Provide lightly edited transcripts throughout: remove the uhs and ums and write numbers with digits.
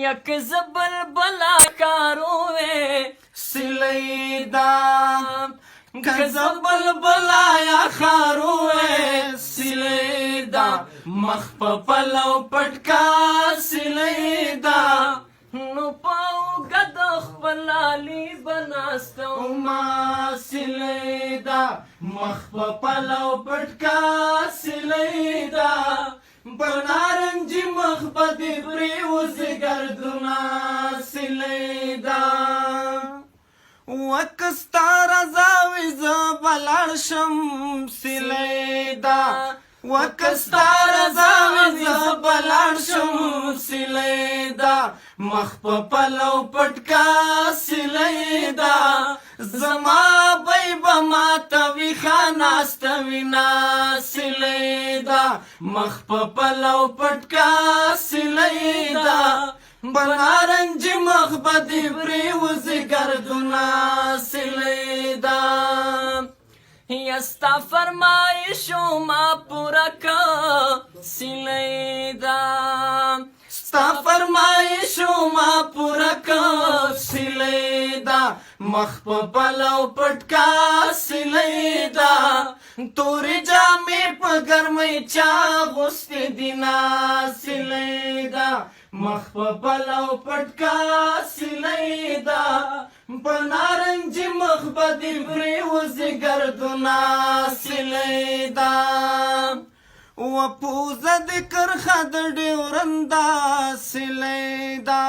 یک زبل بلا کاروے سلیدا کزبل بلا یا خاروے سلیدا مخ په پلو پټکا سلیدا نو پاو گد خپلالی بناستو ما سلیدا مخ په پلو پټکا سلیدا بنارنجی مخ بدی پریوز گردنا سلیدا وکستار زاوی زبلار شم سلیدا وکستار زاوی زبلار شم سلیدا مخ په پلو پټکا سلیدا زما بای بما توی خاناست وینا سلیدا مخ په پلو پټکا سلیدا بنارنج مخ بدی پریوز گردنا سلیدا یستا فرمایشو ما پورا کا سلیدا ستا فرمایشو ما پورا کا سلیدا مخ په پلو پټکا سلیدا توری جامې په ګرمۍ چا غوستې دینا سلیدا مخ په پلو پټکا سلیدا په نارنجي مخ بدی پریوزي ګردنا سلیدا و پوزه د کرخه د ډیورندا سلیدا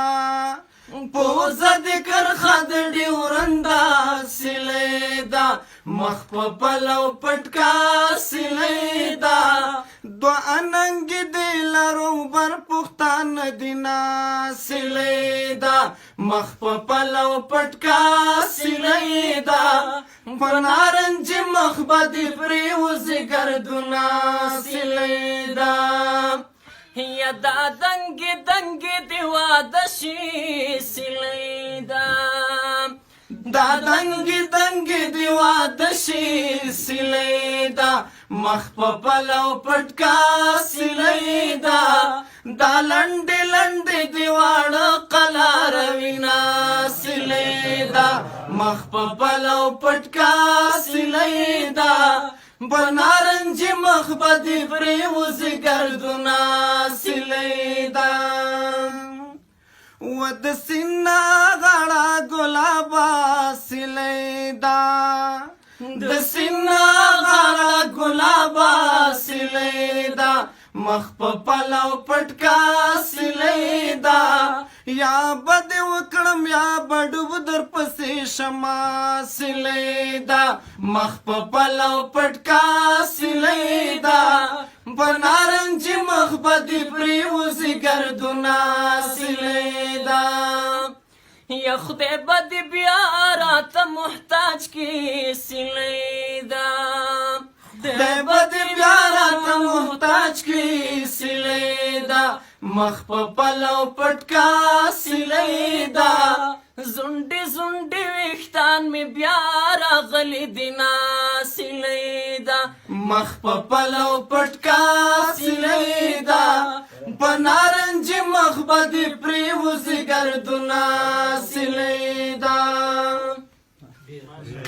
پوزه د کرخه د ډیورندا سلیدا مخ په پلو پټکا سلیدا دو اننګ دی لارو بر پختان دینا سلیدا مخ په پلو پټکا سلیدا پنارنج مخ بدی پریوزی گردنا سلیدا یا دا دنگی دنگی دیوا دشی سلیدا دا دنگی دنگی دیوا دشی سلیدا مخ په پلو پټکا سلیدا دا لنډی لنډی دیواړه قلار وینا سلیدا مخ په پلو پټکا سلیدا بنارنجی مخ بدی پریوزی گردنا سلیدا ود سینا غړه ګلابا سلیدا د سینا غړه ګلابا سلیدا مخ په پلو پټکا سلیدا یا بد وکړم یا بډوب در پسې شما سلیدا مخ په پلو پټکا سلیدا بنارنجی مخ بدی پریوزی گردنا سلیدا یا خدای بدی بیا راته محتاج کی سلیدا خدای بدی بیا راته محتاج کی سلیدا مخ په پلو پټکا سلیدا زنډي زنډي وختان می بیا راغلی دینا سلیدا مخ په پلو پټکا سلیدا بنارنجی مخ بدی پریوزی گردنا سلیدا